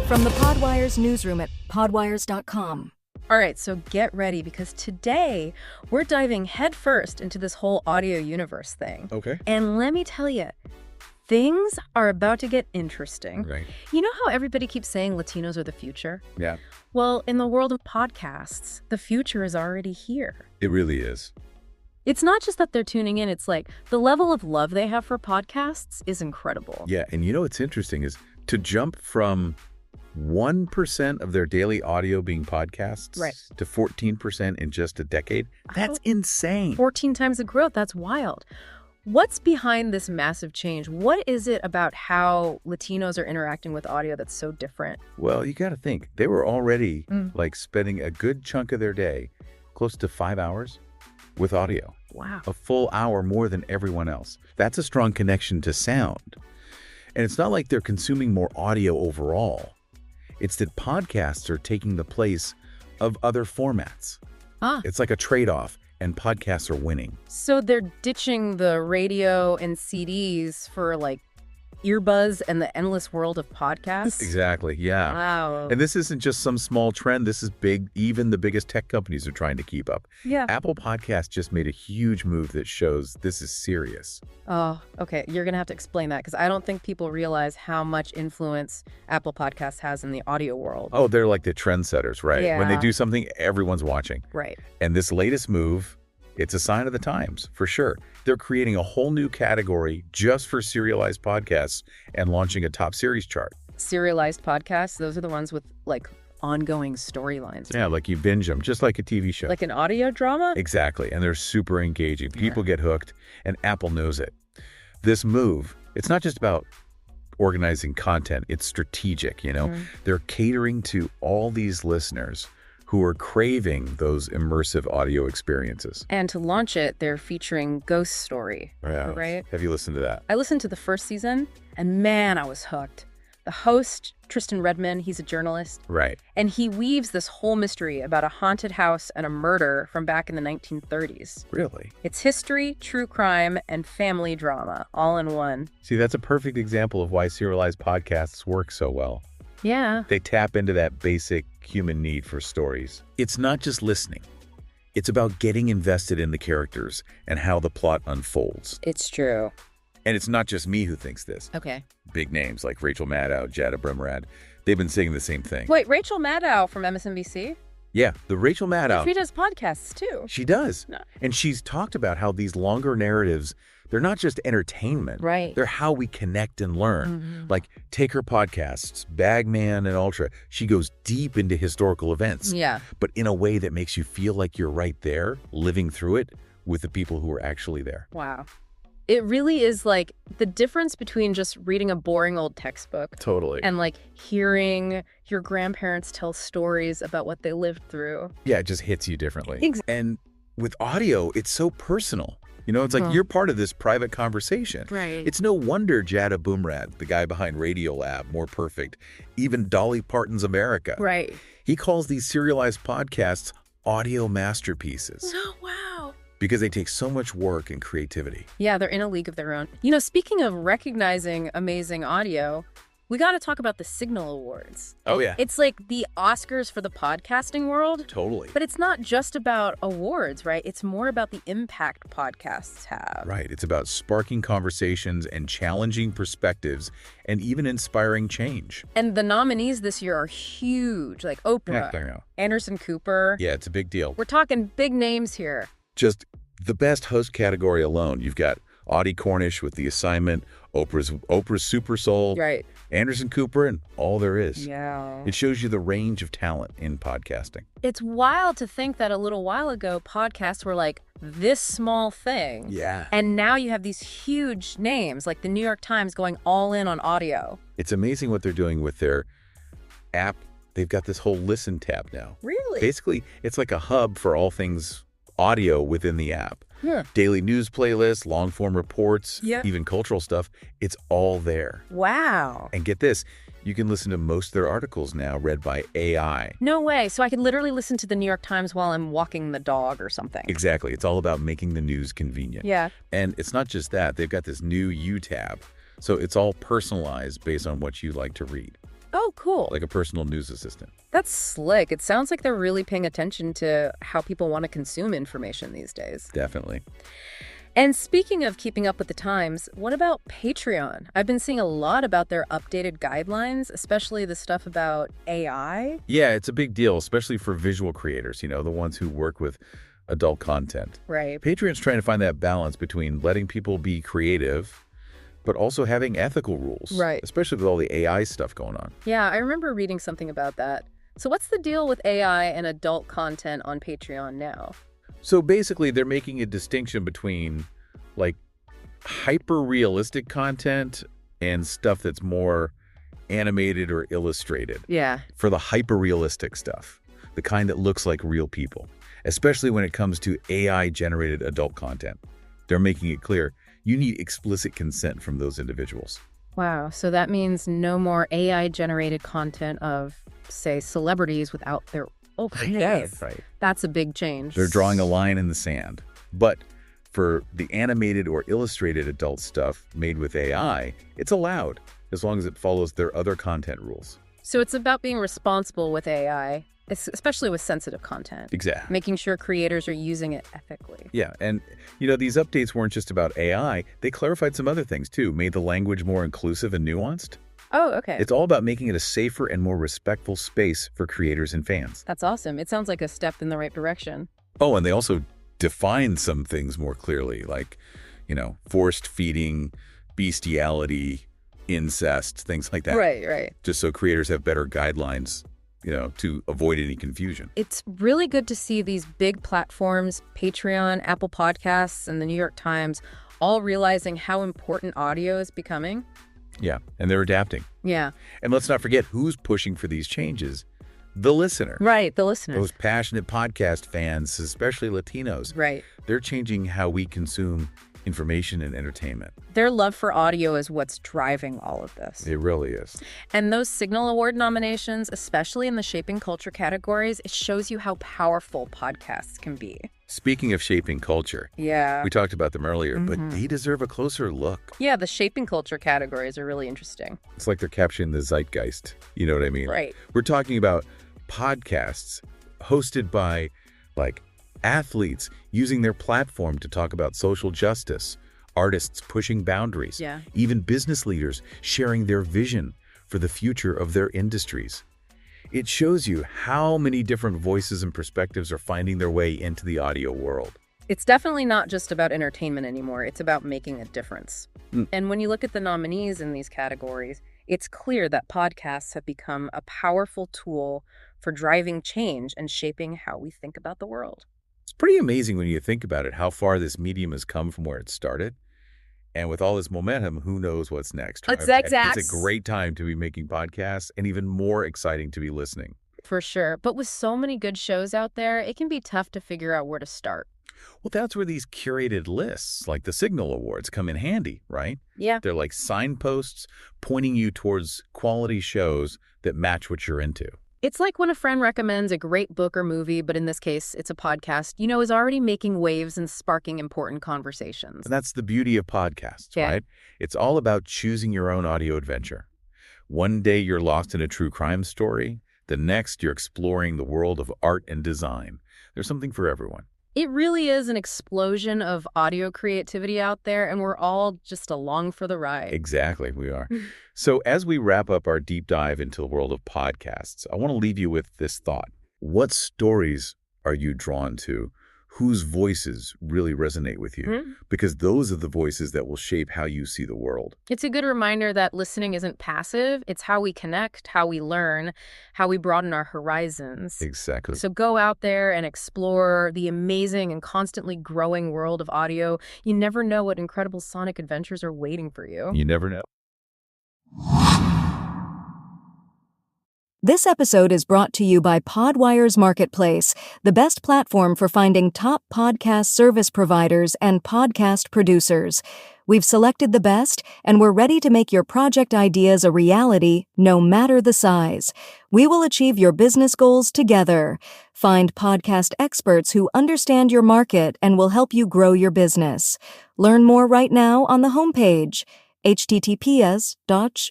From the Podwire's newsroom at podwires.com. All right, so get ready because today we're diving headfirst into this whole audio universe thing. Okay. And let me tell you, things are about to get interesting. Right. You know how everybody keeps saying Latinos are the future? Yeah, Well, in the world of podcasts, the future is already here. it really is. It's not just that they're tuning in, it's like the level of love they have for podcasts is incredible. Yeah, and you know what's interesting is to jump from 1% of their daily audio being podcasts Right. to 14% in just a decade. That's insane. 14 times the growth, that's wild. What's behind this massive change? What is it about how Latinos are interacting with audio that's so different? Well, you got to think. They were already like spending a good chunk of their day, close to 5 hours, with audio. Wow. A full hour more than everyone else. That's a strong connection to sound. And it's not like they're consuming more audio overall. It's that podcasts are taking the place of other formats. Ah, It's like a trade-off, and podcasts are winning. so they're ditching the radio and CDs for like earbuds and the endless world of podcasts? Exactly, yeah. Wow. And this isn't just some small trend. This is big. Even the biggest tech companies are trying to keep up. Yeah. Apple Podcasts just made a huge move that shows this is serious. Oh, okay. You're going to have to explain that because I don't think people realize how much influence Apple Podcasts has in the audio world. Oh, they're like the trendsetters, right? When they Yeah. do something, everyone's watching. Right. And this latest move, it's a sign of the times, for sure. They're creating a whole new category just for serialized podcasts and launching a top series chart. Serialized podcasts, those are the ones with like ongoing storylines. Yeah, like you binge them, just like a TV show. Like an audio drama? Exactly, and they're super engaging. People get hooked, and Apple knows it. This move, it's not just about organizing content, it's strategic, you know? They're catering to all these listeners who are craving those immersive audio experiences. And to launch it, they're featuring Ghost Story, right? Have you listened to that? I listened to the first season, and man, I was hooked. The host, Tristan Redman, he's a journalist, Right. and he weaves this whole mystery about a haunted house and a murder from back in the 1930s. Really? It's history, true crime, and family drama, all in one. See, that's a perfect example of why serialized podcasts work so well. Yeah. They tap into that basic human need for stories. It's not just listening. It's about getting invested in the characters and how the plot unfolds. It's true. And it's not just me who thinks this. Okay. Big names like Rachel Maddow, Jada Brimrad, they've been saying the same thing. Wait, Rachel Maddow from MSNBC? Yeah, the Rachel Maddow. She does podcasts too. She does. No. And she's talked about how these longer narratives, they're not just entertainment. Right. They're how we connect and learn. Like, take her podcasts, Bagman and Ultra. She goes deep into historical events. Yeah. But in a way that makes you feel like you're right there, living through it with the people who are actually there. Wow. It really is like the difference between just reading a boring old textbook Totally. and like hearing your grandparents tell stories about what they lived through. Yeah, it just hits you differently. Exactly. And with audio, it's so personal. You know, it's like you're part of this private conversation. Right. It's no wonder Jada Bumrad, the guy behind Radiolab, More Perfect, even Dolly Parton's America. Right. He calls these serialized podcasts audio masterpieces Oh, wow. because they take so much work and creativity. Yeah, they're in a league of their own. You know, speaking of recognizing amazing audio, we got to talk about the Signal Awards. Oh, yeah. It's like the Oscars for the podcasting world. Totally. But it's not just about awards, right? It's more about the impact podcasts have. Right. It's about sparking conversations and challenging perspectives and even inspiring change. And the nominees this year are huge, like Oprah, I know. Anderson Cooper. Yeah, it's a big deal. We're talking big names here. Just the best host category alone. You've got Audie Cornish with The Assignment, Oprah's Super Soul, Right. Anderson Cooper, and all there is. Yeah. It shows you the range of talent in podcasting. It's wild to think that a little while ago, podcasts were like this small thing. Yeah. And now you have these huge names like the New York Times going all in on audio. It's amazing what they're doing with their app. They've got this whole Listen tab now. Really? Basically, it's like a hub for all things audio within the app. Yeah. Daily news playlists, long-form reports, Yeah. even cultural stuff. It's all there. Wow. And get this, you can listen to most of their articles now read by AI. No way. So I could literally listen to the New York Times while I'm walking the dog or something. Exactly. It's all about making the news convenient. Yeah. And it's not just that. They've got this new You tab. So it's all personalized based on what you like to read. Oh, cool. like a personal news assistant. That's slick. It sounds like they're really paying attention to how people want to consume information these days. Definitely. And speaking of keeping up with the times, what about Patreon? I've been seeing a lot about their updated guidelines, especially the stuff about AI. Yeah, it's a big deal, especially for visual creators, the ones who work with adult content. Right. Patreon's trying to find that balance between letting people be creative, but also having ethical rules. Right. Especially with all the AI stuff going on. Yeah, I remember reading something about that. So what's the deal with AI and adult content on Patreon now? So basically, they're making a distinction between, like, hyper-realistic content and stuff that's more animated or illustrated. Yeah. For the hyper-realistic stuff, the kind that looks like real people, especially when it comes to AI-generated adult content. They're making it clear you need explicit consent from those individuals. Wow. So that means no more AI-generated content of, say, celebrities without their face. Right. That's a big change. They're drawing a line in the sand. But for the animated or illustrated adult stuff made with AI, it's allowed as long as it follows their other content rules. So it's about being responsible with AI, especially with sensitive content. Exactly. Making sure creators are using it ethically. Yeah, and these updates weren't just about AI. They clarified some other things too, made the language more inclusive and nuanced. Oh, okay. It's all about making it a safer and more respectful space for creators and fans. That's awesome. It sounds like a step in the right direction. Oh, and they also defined some things more clearly, like, forced feeding, bestiality, incest, things like that. Right. Just so creators have better guidelines, to avoid any confusion. It's really good to see these big platforms, Patreon, Apple Podcasts, and the New York Times, all realizing how important audio is becoming. Yeah, and they're adapting. Yeah. And let's not forget who's pushing for these changes. The listener. Right, the listener. Those passionate podcast fans, especially Latinos. Right. They're changing how we consume information and entertainment. Their love for audio is what's driving all of this. It really is. And those Signal Award nominations, especially in the shaping culture categories, it shows you how powerful podcasts can be. Speaking of shaping culture, Yeah. we talked about them earlier, but they deserve a closer look. Yeah, the shaping culture categories are really interesting. It's like they're capturing the zeitgeist. You know what I mean? Right. We're talking about podcasts hosted by, like, athletes using their platform to talk about social justice, artists pushing boundaries, Yeah. even business leaders sharing their vision for the future of their industries. It shows you how many different voices and perspectives are finding their way into the audio world. It's definitely not just about entertainment anymore. It's about making a difference. And when you look at the nominees in these categories, it's clear that podcasts have become a powerful tool for driving change and shaping how we think about the world. It's pretty amazing when you think about it, how far this medium has come from where it started. And with all this momentum, who knows what's next? It's a great time to be making podcasts and even more exciting to be listening. For sure. But with so many good shows out there, it can be tough to figure out where to start. Well, that's where these curated lists, like the Signal Awards, come in handy, right? Yeah. They're like signposts pointing you towards quality shows that match what you're into. It's like when a friend recommends a great book or movie, but in this case, it's a podcast, is already making waves and sparking important conversations. And that's the beauty of podcasts, right? It's all about choosing your own audio adventure. One day you're lost in a true crime story. The next, you're exploring the world of art and design. There's something for everyone. It really is an explosion of audio creativity out there, and we're all just along for the ride. Exactly, we are. So as we wrap up our deep dive into the world of podcasts, I want to leave you with this thought. What stories are you drawn to? Whose voices really resonate with you? Because those are the voices that will shape how you see the world. It's a good reminder that listening isn't passive. It's how we connect, how we learn, how we broaden our horizons. Exactly. So go out there and explore the amazing and constantly growing world of audio. You never know what incredible sonic adventures are waiting for you. You never know. This episode is brought to you by Podwire's Marketplace, the best platform for finding top podcast service providers and podcast producers. We've selected the best, and we're ready to make your project ideas a reality, no matter the size. We will achieve your business goals together. Find podcast experts who understand your market and will help you grow your business. Learn more right now on the homepage, https://